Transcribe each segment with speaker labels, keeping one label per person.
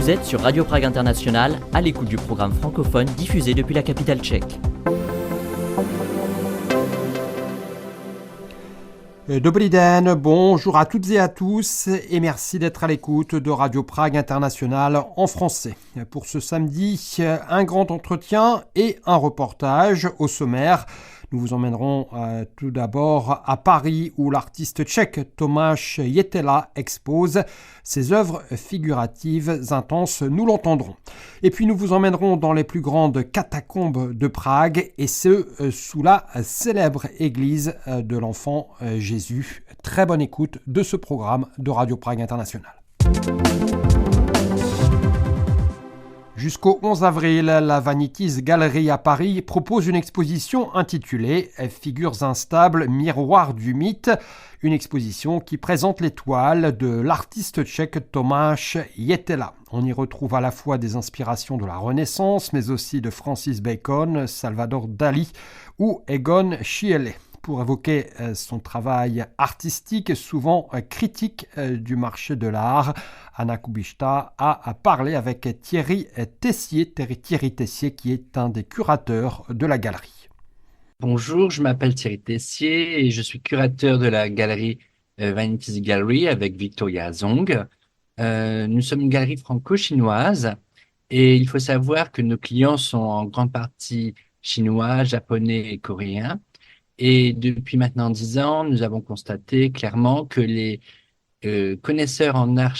Speaker 1: Vous êtes sur Radio Prague International, à l'écoute du programme francophone diffusé depuis la capitale tchèque.
Speaker 2: Dobrý den, bonjour à toutes et à tous et merci d'être à l'écoute de Radio Prague International en français. Pour ce samedi, un grand entretien et un reportage au sommaire. Nous vous emmènerons tout d'abord à Paris où l'artiste tchèque Tomáš Jetela expose ses œuvres figuratives intenses, nous l'entendrons. Et puis nous vous emmènerons dans les plus grandes catacombes de Prague et ce, sous la célèbre église de l'enfant Jésus. Très bonne écoute de ce programme de Radio Prague International. Jusqu'au 11 avril, la Vanities Gallery à Paris propose une exposition intitulée « Figures instables, miroirs du mythe », une exposition qui présente les toiles de l'artiste tchèque Tomáš Jetela. On y retrouve à la fois des inspirations de la Renaissance, mais aussi de Francis Bacon, Salvador Dali ou Egon Schiele. Pour évoquer son travail artistique, souvent critique du marché de l'art, Anna Kubishta a parlé avec Thierry Tessier, qui est un des curateurs de la galerie.
Speaker 3: Bonjour, je m'appelle Thierry Tessier et je suis curateur de la galerie Vanities Gallery avec Victoria Zong. Nous sommes une galerie franco-chinoise et il faut savoir que nos clients sont en grande partie chinois, japonais et coréens. Et depuis maintenant 10 ans, nous avons constaté clairement que les connaisseurs en art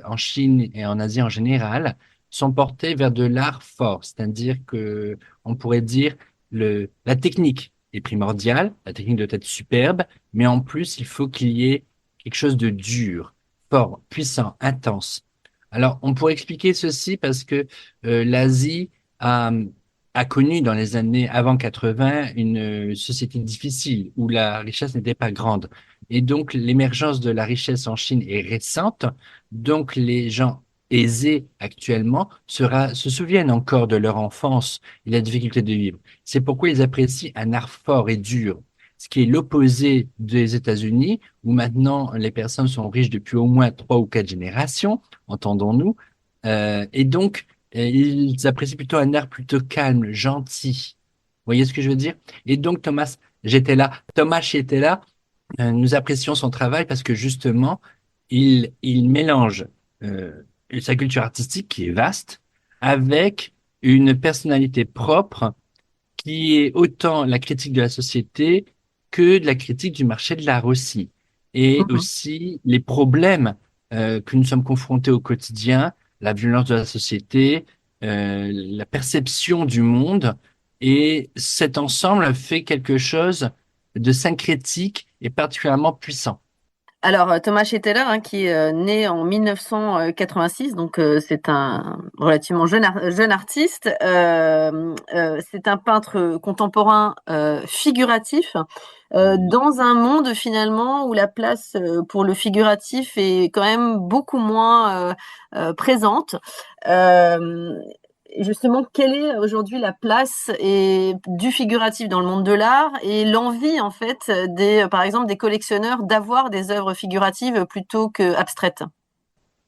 Speaker 3: en Chine et en Asie en général sont portés vers de l'art fort, c'est-à-dire que on pourrait dire la technique est primordiale, la technique doit être superbe, mais en plus il faut qu'il y ait quelque chose de dur, fort, puissant, intense. Alors on pourrait expliquer ceci parce que l'Asie a connu dans les années avant 80 une société difficile où la richesse n'était pas grande. Et donc, l'émergence de la richesse en Chine est récente. Donc, les gens aisés actuellement se souviennent encore de leur enfance et la difficulté de vivre. C'est pourquoi ils apprécient un art fort et dur, ce qui est l'opposé des États-Unis, où maintenant les personnes sont riches depuis au moins 3 ou 4 générations, entendons-nous. Et donc, ils apprécient plutôt un art plutôt calme, gentil. Vous voyez ce que je veux dire? Et donc, Tomáš Jetela, nous apprécions son travail parce que justement, il mélange sa culture artistique qui est vaste avec une personnalité propre qui est autant la critique de la société que de la critique du marché de l'art aussi. Et aussi les problèmes que nous sommes confrontés au quotidien, la violence de la société, la perception du monde. Et cet ensemble fait quelque chose de syncrétique et particulièrement puissant.
Speaker 4: Alors, Tomáš Jetela, qui est né en 1986, donc c'est un relativement jeune artiste. C'est un peintre contemporain figuratif dans un monde finalement où la place pour le figuratif est quand même beaucoup moins présente. Justement, quelle est aujourd'hui la place du figuratif dans le monde de l'art et l'envie, en fait, par exemple, des collectionneurs d'avoir des œuvres figuratives plutôt que abstraites?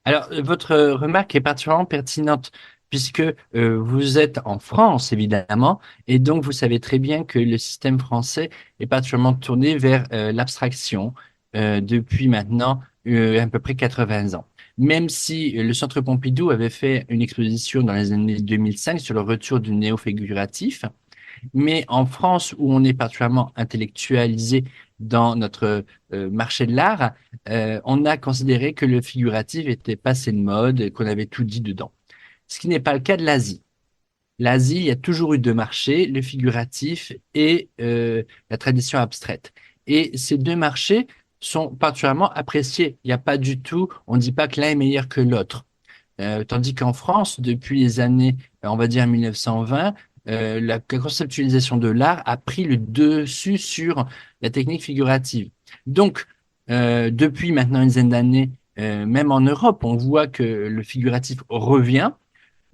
Speaker 3: Alors, votre remarque est particulièrement pertinente puisque vous êtes en France, évidemment, et donc vous savez très bien que le système français est particulièrement tourné vers l'abstraction depuis maintenant à peu près 80 ans. Même si le Centre Pompidou avait fait une exposition dans les années 2005 sur le retour du néo-figuratif, mais en France, où on est particulièrement intellectualisé dans notre marché de l'art, on a considéré que le figuratif était passé de mode et qu'on avait tout dit dedans. Ce qui n'est pas le cas de l'Asie. L'Asie, il y a toujours eu deux marchés, le figuratif et la tradition abstraite. Et ces deux marchés sont particulièrement appréciés. Il n'y a pas du tout, on ne dit pas que l'un est meilleur que l'autre. Tandis qu'en France, depuis les années, on va dire 1920, la conceptualisation de l'art a pris le dessus sur la technique figurative. Donc, depuis maintenant une dizaine d'années, même en Europe, on voit que le figuratif revient,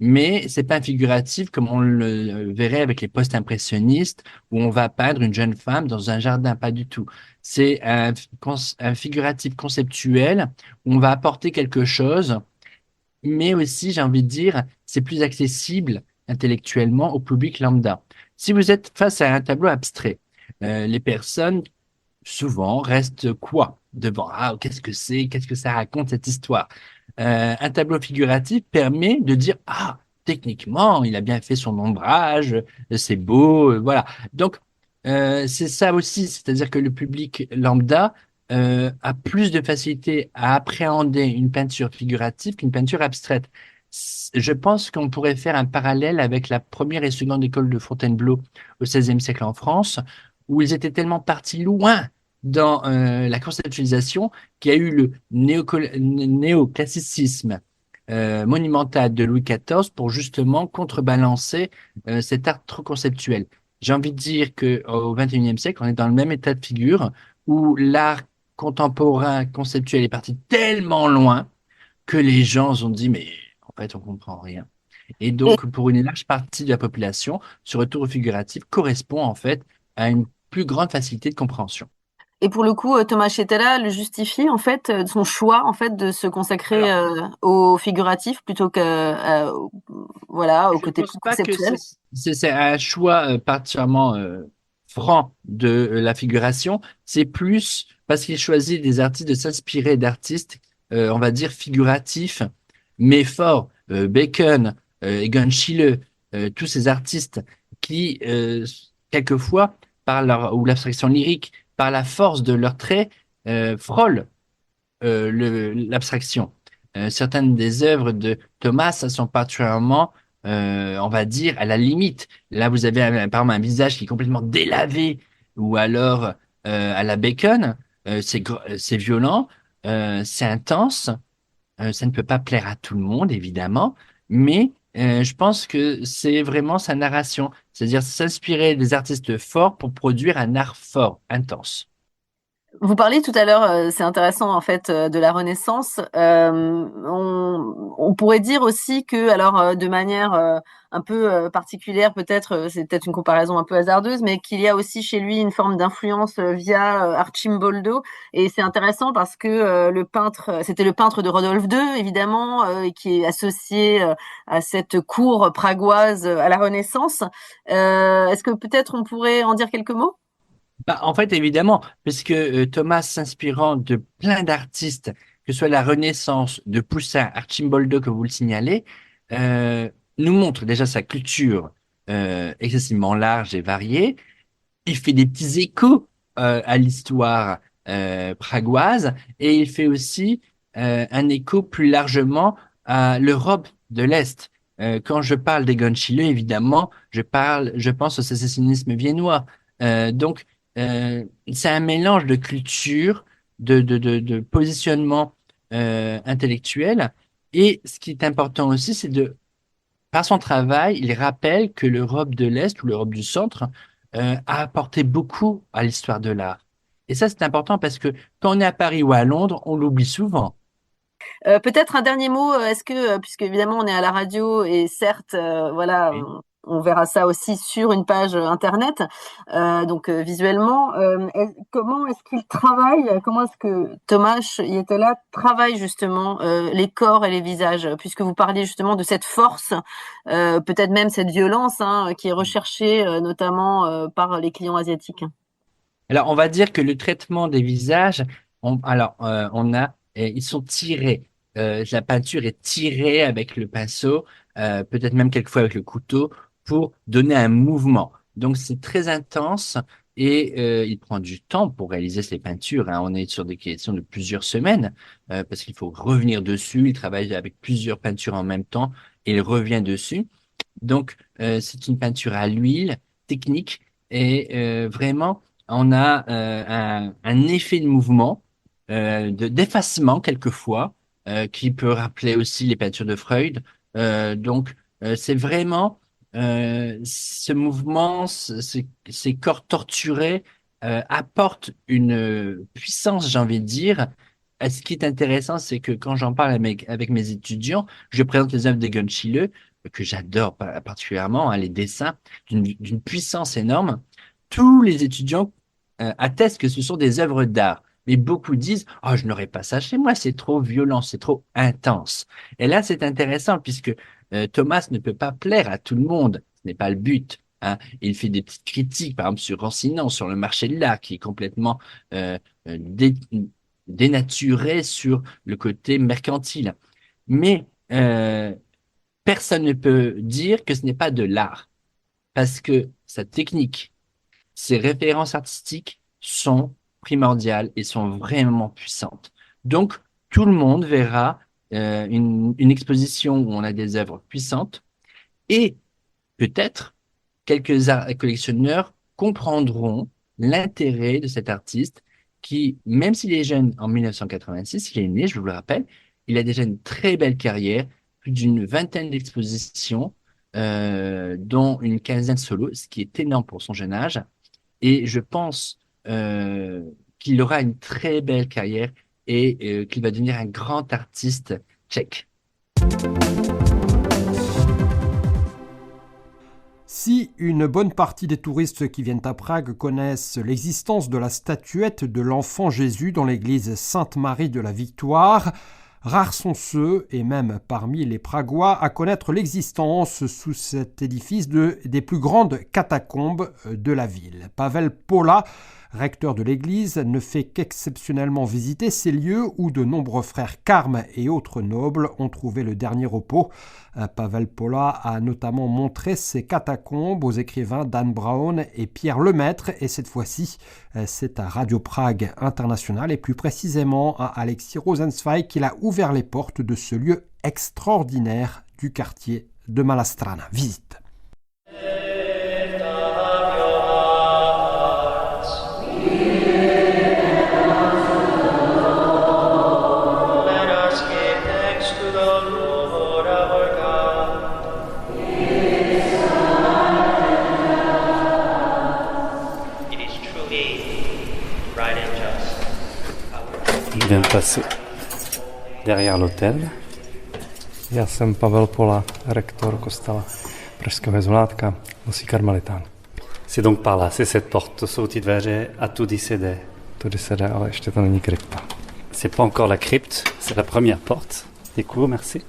Speaker 3: mais c'est pas un figuratif comme on le verrait avec les post-impressionnistes où on va peindre une jeune femme dans un jardin, pas du tout. C'est un figuratif conceptuel où on va apporter quelque chose mais aussi, j'ai envie de dire, c'est plus accessible intellectuellement au public lambda. Si vous êtes face à un tableau abstrait, les personnes souvent restent quoi devant? Ah, qu'est-ce que c'est? Qu'est-ce que ça raconte cette histoire? Un tableau figuratif permet de dire, ah, techniquement, il a bien fait son ombrage, c'est beau, voilà. Donc, c'est ça aussi, c'est-à-dire que le public lambda a plus de facilité à appréhender une peinture figurative qu'une peinture abstraite. Je pense qu'on pourrait faire un parallèle avec la première et seconde école de Fontainebleau au XVIe siècle en France, où ils étaient tellement partis loin dans la conceptualisation qu'il y a eu le néoclassicisme monumental de Louis XIV pour justement contrebalancer cet art trop conceptuel. J'ai envie de dire qu'au XXIe siècle, on est dans le même état de figure où l'art contemporain conceptuel est parti tellement loin que les gens ont dit, mais en fait, on comprend rien. Et
Speaker 4: Et,
Speaker 3: donc, pour une large partie de la population, ce retour au figuratif correspond en fait à une plus grande facilité de compréhension.
Speaker 4: et pour le coup, Thomas Chetela le justifie en fait de son choix en fait de se consacrer
Speaker 3: Alors,
Speaker 4: au figuratif plutôt voilà au
Speaker 3: je
Speaker 4: côté
Speaker 3: pense
Speaker 4: plus
Speaker 3: pas que
Speaker 4: conceptuel.
Speaker 3: c'est un choix particulièrement franc de la figuration. C'est plus parce qu'il choisit des artistes de s'inspirer d'artistes, on va dire figuratifs, mais forts. Bacon, Egon Schiele, tous ces artistes qui, quelquefois, par leur ou l'abstraction lyrique, par la force de leurs traits, frôlent l'abstraction. Certaines des œuvres de Thomas sont particulièrement, on va dire, à la limite. Là, vous avez par exemple un visage qui est complètement délavé, ou alors à la Bacon, c'est violent, c'est intense, ça ne peut pas plaire à tout le monde, évidemment, mais je pense que c'est vraiment sa narration, c'est-à-dire s'inspirer des artistes forts pour produire un art fort, intense.
Speaker 4: Vous parliez tout à l'heure, c'est intéressant en fait de la Renaissance. On pourrait dire aussi que, alors de manière un peu particulière, peut-être, c'est peut-être une comparaison un peu hasardeuse, mais qu'il y a aussi chez lui une forme d'influence via Arcimboldo. Et c'est intéressant parce que le peintre, c'était le peintre de Rodolphe II, évidemment, et qui est associé à cette cour pragoise à la Renaissance. Est-ce que peut-être on pourrait en dire quelques mots?
Speaker 3: Bah, en fait, évidemment, puisque Thomas, s'inspirant de plein d'artistes, que ce soit la Renaissance, de Poussin, Arcimboldo, que vous le signalez, euh, nous montre déjà sa culture excessivement large et variée. Il fait des petits échos à l'histoire pragoise et il fait aussi un écho plus largement à l'Europe de l'Est. Quand je parle d'Egon Schiele, évidemment, je pense au sécessionnisme viennois. Donc, c'est un mélange de culture, de positionnement intellectuel. Et ce qui est important aussi, c'est par son travail, il rappelle que l'Europe de l'Est ou l'Europe du Centre a apporté beaucoup à l'histoire de l'art. Et ça, c'est important parce que quand on est à Paris ou à Londres, on l'oublie souvent.
Speaker 4: Peut-être un dernier mot, est-ce que, puisque évidemment on est à la radio et certes, voilà,
Speaker 3: Oui.
Speaker 4: on verra ça aussi sur une page internet, donc visuellement, comment est-ce qu'il travaille, comment est-ce que Thomas Yetela travaille justement les corps et les visages, puisque vous parliez justement de cette force, peut-être même cette violence hein, qui est recherchée notamment par les clients asiatiques.
Speaker 3: Alors, on va dire que le traitement des visages, ils sont tirés. La peinture est tirée avec le pinceau, peut-être même quelquefois avec le couteau, pour donner un mouvement. Donc, c'est très intense et il prend du temps pour réaliser ces peintures, hein. On est sur des questions de plusieurs semaines, parce qu'il faut revenir dessus. Il travaille avec plusieurs peintures en même temps et il revient dessus. Donc, c'est une peinture à l'huile, technique, et vraiment, on a un effet de mouvement, d'effacement quelquefois, qui peut rappeler aussi les peintures de Freud. Donc, c'est vraiment ce mouvement, ces corps torturés apportent une puissance, j'ai envie de dire. Ce qui est intéressant, c'est que quand j'en parle avec mes étudiants, je présente les œuvres d'Egon Schiele, que j'adore particulièrement, hein, les dessins d'une puissance énorme. Tous les étudiants attestent que ce sont des œuvres d'art. Mais beaucoup disent, oh, je n'aurais pas ça chez moi, c'est trop violent, c'est trop intense. Et là, c'est intéressant puisque Thomas ne peut pas plaire à tout le monde. Ce n'est pas le but. Hein. Il fait des petites critiques, par exemple, sur Rancinon, sur le marché de l'art, qui est complètement dénaturé sur le côté mercantile. Mais personne ne peut dire que ce n'est pas de l'art, parce que sa technique, ses références artistiques sont primordiales et sont vraiment puissantes. Donc, tout le monde verra une exposition où on a des œuvres puissantes et peut-être quelques collectionneurs comprendront l'intérêt de cet artiste qui, même s'il est jeune en 1986, il est né, je vous le rappelle, il a déjà une très belle carrière, plus d'une vingtaine d'expositions, dont une quinzaine solo, ce qui est énorme pour son jeune âge. Et je pense qu'il aura une très belle carrière et qu'il va devenir un grand artiste tchèque.
Speaker 2: Si une bonne partie des touristes qui viennent à Prague connaissent l'existence de la statuette de l'enfant Jésus dans l'église Sainte-Marie de la Victoire, rares sont ceux, et même parmi les Pragois, à connaître l'existence sous cet édifice des plus grandes catacombes de la ville. Pavel Pola, recteur de l'église, ne fait qu'exceptionnellement visiter ces lieux où de nombreux frères carmes et autres nobles ont trouvé le dernier repos. Pavel Pola a notamment montré ces catacombes aux écrivains Dan Brown et Pierre Lemaître, et cette fois-ci, c'est à Radio Prague International et plus précisément à Alexis Rosenzweig qu'il a ouvert les portes de ce lieu extraordinaire du quartier de Malastrana. Visite.
Speaker 5: Je viens de passer derrière l'hôtel.
Speaker 6: Já jsem Pavel Pola, rektor kostela Pražského Jezulátka, Bosí karmelitán.
Speaker 5: C'est donc par là, c'est cette porte. To jsou ty dveře a tudy se jde.
Speaker 6: Tudy se jde, ale ještě to není krypta.
Speaker 5: C'est pas encore la crypte, c'est la première porte. Děkuju, merci.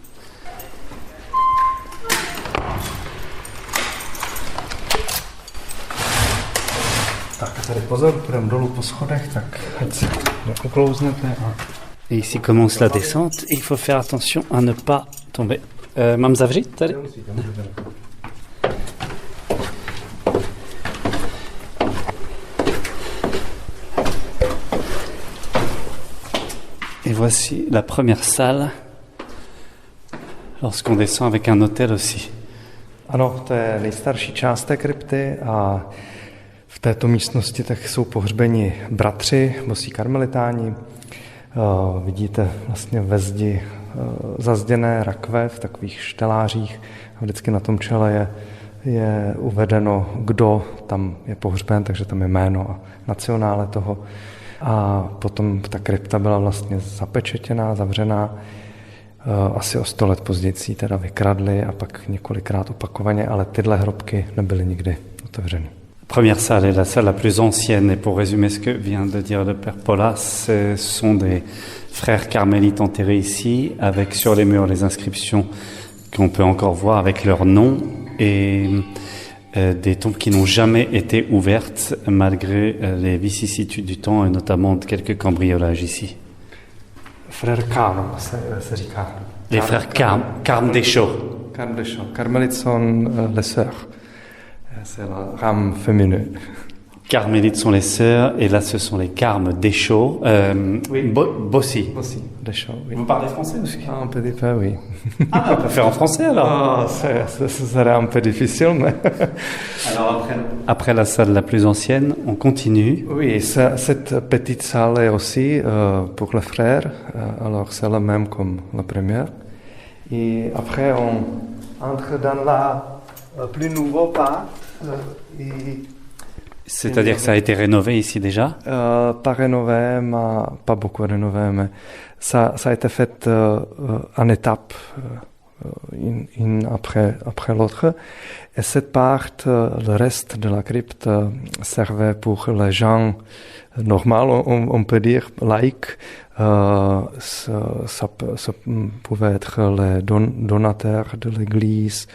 Speaker 6: Tak tady pozor, půjdeme dolů po schodech, tak ať si uklouznete.
Speaker 5: Et ici commence la descente et il faut faire attention à ne pas tomber. Mám zavřít tady? Et voici la première salle lorsqu'on descend avec un hôtel aussi.
Speaker 6: Ano, to je nejstarší část té krypty a v této místnosti tak jsou pohřbeni bratři, bosí karmelitáni. Vidíte vlastně ve zdi zazděné rakve v takových štelářích a vždycky na tom čele je uvedeno, kdo tam je pohřben, takže tam je jméno a nacionále toho. A potom ta krypta byla vlastně zapečetěná, zavřená. Asi o 100 let později ji teda vykradli a pak několikrát opakovaně, ale tyhle hrobky nebyly nikdy otevřeny.
Speaker 5: Première salle est la salle la plus ancienne, et pour résumer ce que vient de dire le père Pola, ce sont des frères carmélites enterrés ici, avec sur les murs les inscriptions qu'on peut encore voir avec leurs noms, et des tombes qui n'ont jamais été ouvertes malgré les vicissitudes du temps, et notamment quelques cambriolages ici.
Speaker 6: Frère Carme se říká.
Speaker 5: Les frères Carme des Chaux.
Speaker 6: Carme des Chaux. Carmélites sont les sœurs. C'est la rame féminine.
Speaker 5: Carmélites sont les sœurs, et là ce sont les Carmes des Chaux.
Speaker 6: Oui.
Speaker 5: Bossi.
Speaker 6: Bossi, des Chaux, oui.
Speaker 5: Vous parlez français aussi?
Speaker 6: Ah, un petit peu, oui.
Speaker 5: Ah, on peut faire en français alors.
Speaker 6: Ah, ce serait un peu difficile, mais...
Speaker 5: Alors après la salle la plus ancienne, on continue.
Speaker 6: Oui, cette petite salle est aussi pour les frères, alors c'est la même comme la première. Et après on entre dans la plus nouveau part.
Speaker 5: C'est-à-dire que ça a été rénové ici déjà?
Speaker 6: Pas rénové, mais pas beaucoup rénové, mais ça a été fait en étapes. une après l'autre. Et cette part, le reste de la crypte, servait pour les gens normaux, on peut dire, laïcs. Ça pouvait être les donateurs de l'église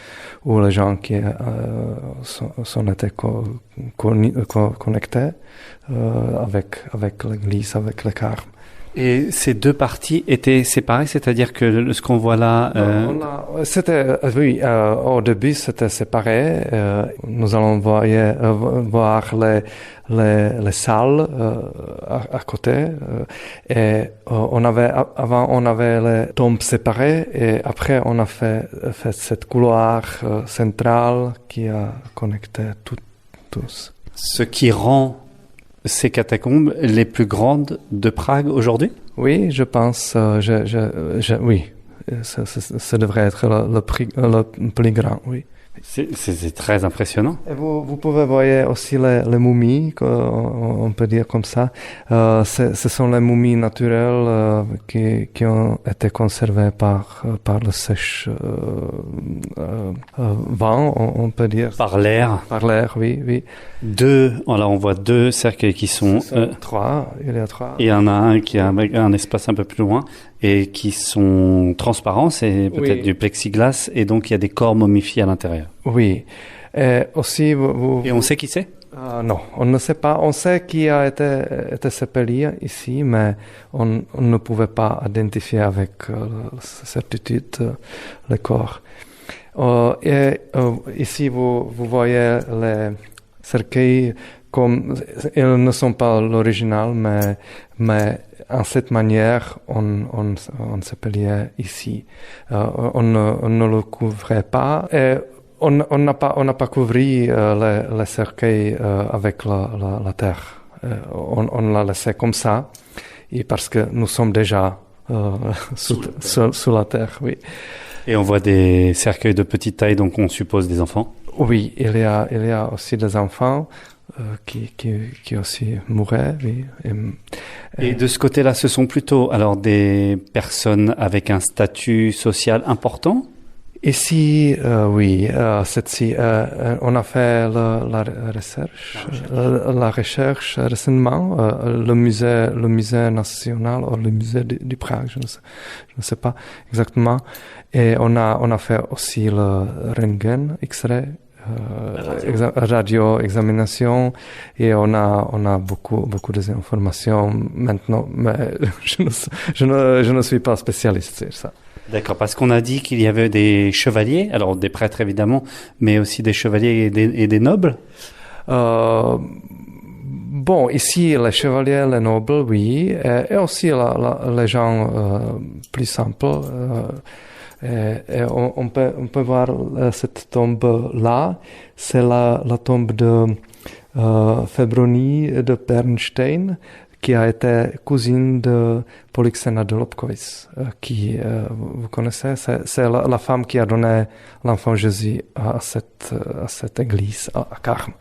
Speaker 6: ou les gens qui s'en étaient connectés avec l'église, avec les carmes.
Speaker 5: Et ces deux parties étaient séparées, c'est-à-dire que ce qu'on voit là...
Speaker 6: Au début, c'était séparé. Nous allons voir les salles à côté. Et on avait les tombes séparées et après, on a fait cette couloir central qui a connecté tous.
Speaker 5: Ce qui rend ces catacombes les plus grandes de Prague aujourd'hui?
Speaker 6: Oui, je pense, oui, ça devrait être le plus grand, oui.
Speaker 5: C'est très impressionnant.
Speaker 6: Et vous pouvez voir aussi les momies, on peut dire comme ça. Ce sont les momies naturelles qui ont été conservées par le sèche vent, on peut dire.
Speaker 5: Par l'air.
Speaker 6: Par l'air, oui.
Speaker 5: Là on voit deux cercueils qui sont...
Speaker 6: Trois, il y a trois.
Speaker 5: Et il y en a un qui a un espace un peu plus loin et qui sont transparents, c'est peut-être du plexiglas, et donc il y a des corps momifiés à l'intérieur.
Speaker 6: Oui. Et aussi,
Speaker 5: Et on sait qui c'est?
Speaker 6: Non, on ne sait pas. On sait qui a été sépelé ici, mais on ne pouvait pas identifier avec certitude le corps. Ici, vous voyez les cercueils comme ils ne sont pas l'original, mais en cette manière, on s'appelait ici. On ne le couvrait pas. Et on n'a pas couvert les cercueils avec la terre. On l'a laissé comme ça, et parce que nous sommes déjà sous la terre, oui.
Speaker 5: Et on voit des cercueils de petite taille, donc on suppose des enfants.
Speaker 6: Oui, il y a aussi des enfants qui aussi mouraient. Oui.
Speaker 5: Et de ce côté-là, ce sont plutôt alors des personnes avec un statut social important?
Speaker 6: Ici, oui, on a fait la recherche récemment, le musée national ou le musée du Prague, je ne sais pas exactement, et on a fait aussi le röntgen, X-ray, radio examination, et on a beaucoup d'informations maintenant, mais je ne suis pas spécialiste sur ça.
Speaker 5: D'accord, parce qu'on a dit qu'il y avait des chevaliers, alors des prêtres évidemment, mais aussi des chevaliers et des nobles.
Speaker 6: Bon, ici, les chevaliers, les nobles, oui, et aussi les gens plus simples. Et on peut voir cette tombe-là, c'est la tombe de Febronie de Bernstein, qui a été cousine de Polyxena de Lobkowicz, qui, vous connaissez, c'est la femme qui a donné l'enfant Jésus à cette église, à Karm.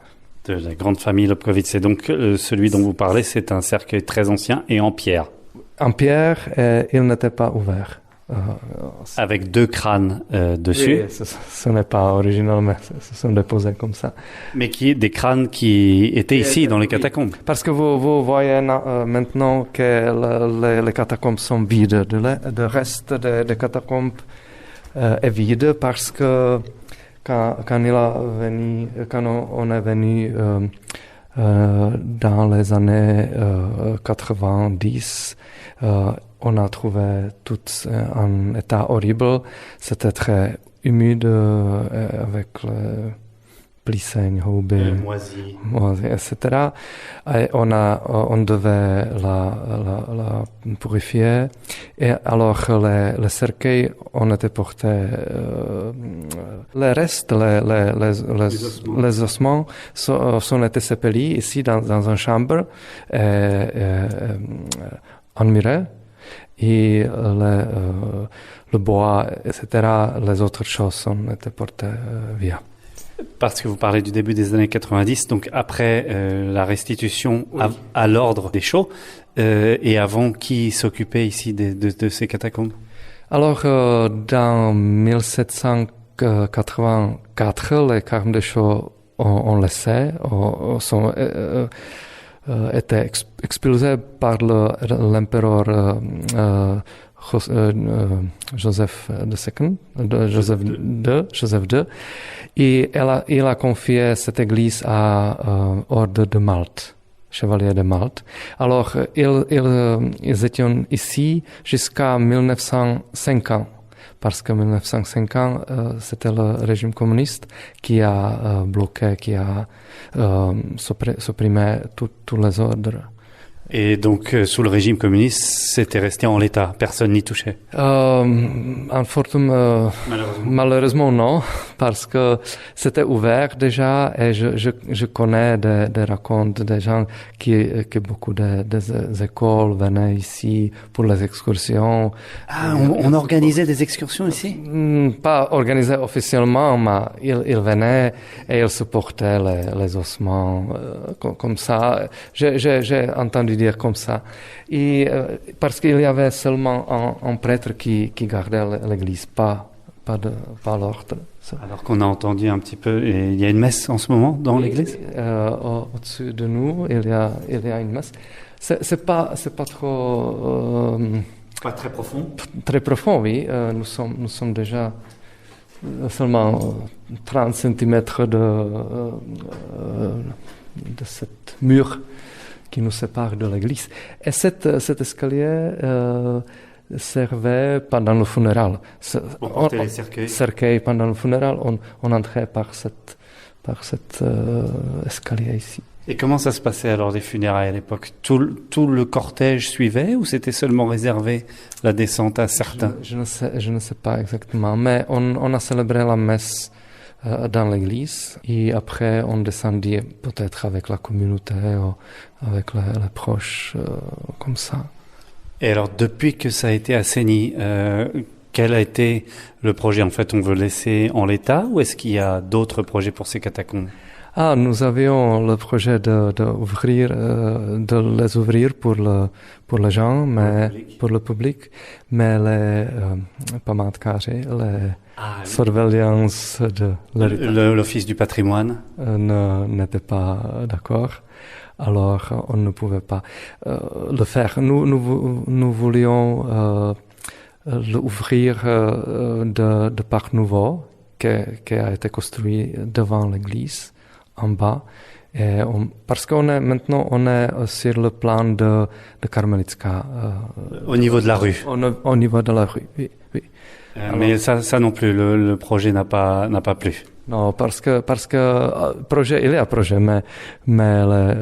Speaker 5: De la grande famille Lobkowicz. Et donc, celui dont vous parlez, c'est un cercueil très ancien et en pierre.
Speaker 6: En pierre, et il n'était pas ouvert.
Speaker 5: Avec deux crânes dessus.
Speaker 6: Oui, ce n'est pas original, mais ce sont déposés comme ça.
Speaker 5: Mais des crânes qui étaient ici, dans les catacombes.
Speaker 6: Parce que vous voyez maintenant que les catacombes sont vides. Le reste des catacombes est vide parce que quand on est venu dans les années 90, on a trouvé tout en état horrible. C'était très humide avec les plíseň, houby,
Speaker 5: moisi,
Speaker 6: etc. Et on devait la purifier. Et alors les cercueils ont été portés. Les restes, les ossements sont été sépelés ici dans une chambre en miret. Et le bois, etc., les autres choses ont été portées via.
Speaker 5: Parce que vous parlez du début des années 90, donc après la restitution à l'ordre des Chauds, et avant, qui s'occupait ici de ces catacombes?
Speaker 6: Alors, dans 1784, les carmes de chaux ont laissé, sont étaient expulsés par l'empereur Joseph II, et il a confié cette église à Ordre de Malte, chevalier de Malte. Alors, ils étaient ici jusqu'à 1950, parce que 1950, c'était le régime communiste qui a bloqué, qui a supprimé tous les ordres.
Speaker 5: Et donc, sous le régime communiste, c'était resté en l'état, personne n'y touchait.
Speaker 6: Malheureusement non, parce que c'était ouvert déjà, et je connais des racontes des gens que beaucoup des écoles venaient ici pour les excursions.
Speaker 5: Ah, on organisait des excursions ici?
Speaker 6: Pas organisées officiellement, mais ils venaient et ils supportaient les ossements comme ça. J'ai entendu dire comme ça. Et parce qu'il y avait seulement un prêtre qui gardait l'église, pas l'ordre.
Speaker 5: Alors qu'on a entendu un petit peu, et il y a une messe en ce moment dans l'église?
Speaker 6: Au-dessus de nous, il y a une messe. C'est pas trop...
Speaker 5: pas très profond?
Speaker 6: Très profond, oui. Nous sommes déjà seulement 30 cm de cette mur qui nous sépare de l'église. Et cet escalier servait pendant le funérail.
Speaker 5: Pour porter les cercueils.
Speaker 6: Pendant le funérail, on entrait par cet escalier ici.
Speaker 5: Et comment ça se passait alors les funérailles à l'époque? Tout le cortège suivait ou c'était seulement réservé la descente à certains?
Speaker 6: Je ne sais pas exactement, mais on a célébré la messe dans l'église et après on descendait peut-être avec la communauté ou avec les proches comme ça.
Speaker 5: Et alors depuis que ça a été assaini, quel a été le projet? En fait, on veut laisser en l'état ou est-ce qu'il y a d'autres projets pour ces catacombes?
Speaker 6: Nous avions le projet de les ouvrir pour les gens, mais pour le public, mais les památkáři, les surveillance de
Speaker 5: l'Office du patrimoine
Speaker 6: n'était pas d'accord. Alors, on ne pouvait pas le faire. Nous voulions l'ouvrir de parc nouveau qui a été construit devant l'église, en bas. Et parce qu'on est maintenant sur le plan de Karmelitská.
Speaker 5: Au niveau de la rue.
Speaker 6: Au niveau de la rue, oui.
Speaker 5: Mais ça non plus, le projet n'a pas plu.
Speaker 6: Non, parce que projet, il y a projet, mais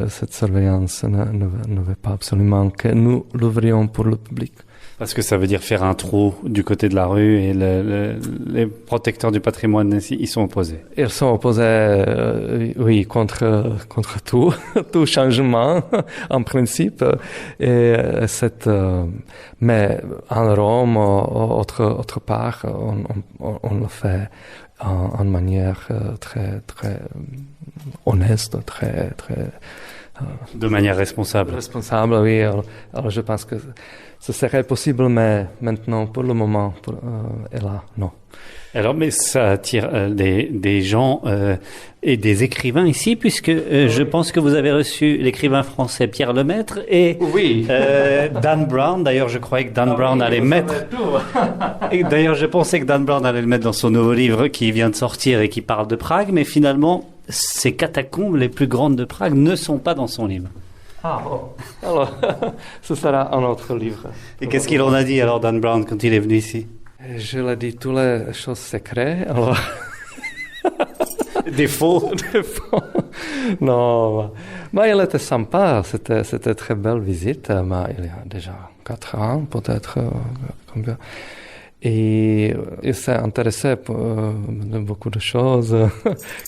Speaker 6: cette surveillance ne veut pas absolument que nous l'ouvrions pour le public.
Speaker 5: Parce que ça veut dire faire un trou du côté de la rue et les protecteurs du patrimoine ils sont opposés.
Speaker 6: Ils sont opposés, oui, contre tout changement en principe. Et mais en Rome, autre part, on le fait en manière très très honnête, très
Speaker 5: de manière responsable.
Speaker 6: Responsable, oui. Alors je pense que ce serait possible, mais maintenant, pour le moment, et là, non.
Speaker 5: Alors, mais ça attire des gens et des écrivains ici, puisque je pense que vous avez reçu l'écrivain français Pierre Lemaître et Dan Brown. D'ailleurs, je croyais que Dan Brown allait mettre... Et d'ailleurs, je pensais que Dan Brown allait le mettre dans son nouveau livre qui vient de sortir et qui parle de Prague, mais finalement, ces catacombes les plus grandes de Prague ne sont pas dans son livre.
Speaker 6: Ah bon. Alors, ce sera un autre livre.
Speaker 5: Et qu'est-ce qu'il en a dit alors, Dan Brown, quand il est venu ici?
Speaker 6: Je l'ai dit toutes les choses secrètes, alors...
Speaker 5: Des faux?
Speaker 6: Des faux. Non, mais il était sympa, c'était très belle visite, mais il y a déjà 4 ans, peut-être, combien. Et il s'est intéressé de beaucoup de choses.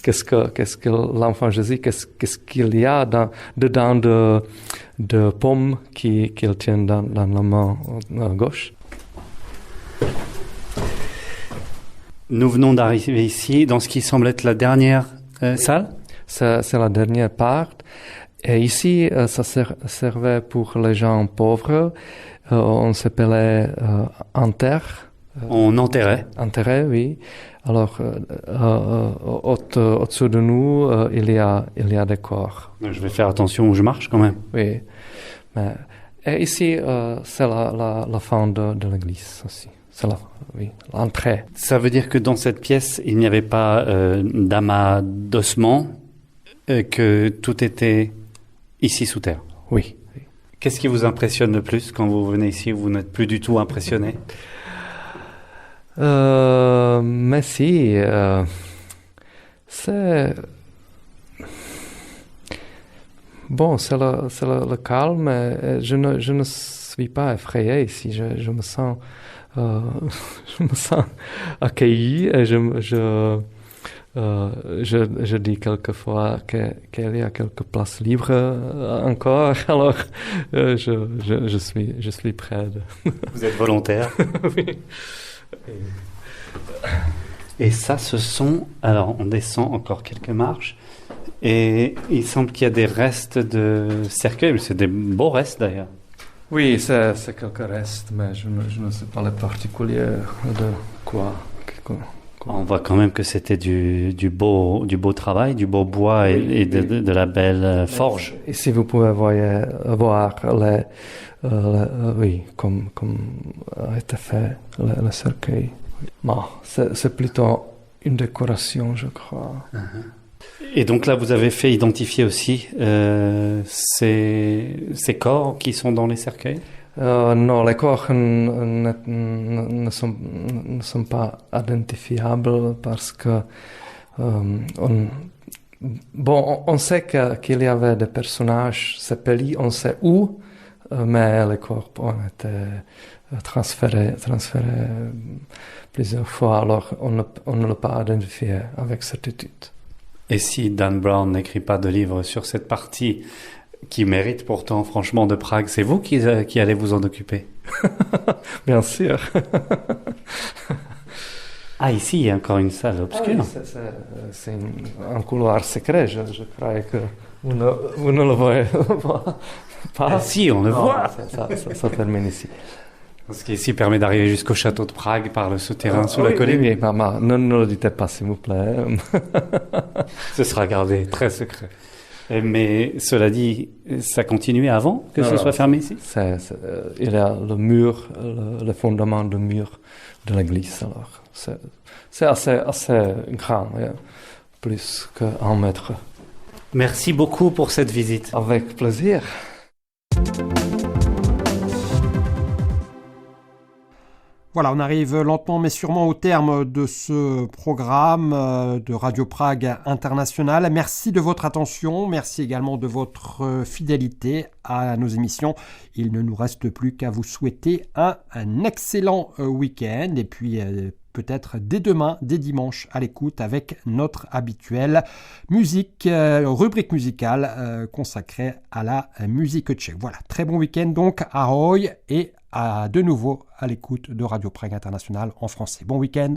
Speaker 6: Qu'est-ce que l'enfant Jésus, qu'est-ce qu'il y a dedans de pommes qu'il tient dans la main gauche.
Speaker 5: Nous venons d'arriver ici dans ce qui semble être la dernière salle.
Speaker 6: C'est la dernière part. Et ici, ça servait pour les gens pauvres. On s'appelait Anter.
Speaker 5: On enterrait.
Speaker 6: Enterré, oui. Alors, au-dessus de nous, il y a des corps.
Speaker 5: Je vais faire attention où je marche quand même.
Speaker 6: Oui. Et ici, c'est la fin de l'église aussi. C'est l'entrée.
Speaker 5: Ça veut dire que dans cette pièce, il n'y avait pas d'amas d'ossements, que tout était ici sous terre.
Speaker 6: Oui.
Speaker 5: Qu'est-ce qui vous impressionne le plus quand vous venez ici, vous n'êtes plus du tout impressionné?
Speaker 6: Mais si, c'est... Bon, c'est le calme. Et je ne suis pas effrayé ici. Je me sens, je me sens accueilli et je dis quelquefois qu'il y a quelques places libres encore. Alors, je suis prêt.
Speaker 5: Vous êtes volontaire?
Speaker 6: Oui.
Speaker 5: Et ça, ce sont... Alors, on descend encore quelques marches. Et il semble qu'il y a des restes de cercueils. C'est des beaux restes, d'ailleurs.
Speaker 6: Oui, c'est quelques restes, mais je ne sais pas les particuliers de quoi.
Speaker 5: On voit quand même que c'était du beau travail, du beau bois et de la belle forge.
Speaker 6: Ici, vous pouvez voir oui, comme a été fait le cercueil. Bon, c'est plutôt une décoration, je crois.
Speaker 5: Et donc là, vous avez fait identifier aussi ces corps qui sont dans les cercueils?
Speaker 6: Non, les corps ne sont pas identifiables parce que on sait qu'il y avait des personnages sépelés, on sait où, mais les corps ont été transférés plusieurs fois, alors on ne l'a pas identifié avec certitude.
Speaker 5: Et si Dan Brown n'écrit pas de livre sur cette partie qui mérite pourtant franchement de Prague, c'est vous qui allez vous en occuper?
Speaker 6: Bien sûr.
Speaker 5: Ah, ici, il y a encore une salle obscure.
Speaker 6: Ah oui, c'est un couloir secret, je croyais que vous ne le voyez pas.
Speaker 5: Ah, si, on le voit.
Speaker 6: Ça termine ici.
Speaker 5: Ce qui ici permet d'arriver jusqu'au château de Prague par le souterrain sous la colline.
Speaker 6: Oui, maman, ne le dites pas, s'il vous plaît.
Speaker 5: Ce sera gardé très secret. Mais cela dit, ça continuait avant que ce soit fermé ici?
Speaker 6: Il y a le mur, le fondement du mur de l'église. Alors, c'est assez grand, plus qu'1 mètre.
Speaker 5: Merci beaucoup pour cette visite.
Speaker 6: Avec plaisir.
Speaker 2: Voilà, on arrive lentement mais sûrement au terme de ce programme de Radio Prague International. Merci de votre attention, merci également de votre fidélité à nos émissions. Il ne nous reste plus qu'à vous souhaiter un excellent week-end et puis peut-être dès demain, dès dimanche, à l'écoute avec notre habituelle rubrique musicale consacrée à la musique tchèque. Voilà, très bon week-end donc, ahoj et de nouveau à l'écoute de Radio Prague International en français. Bon week-end.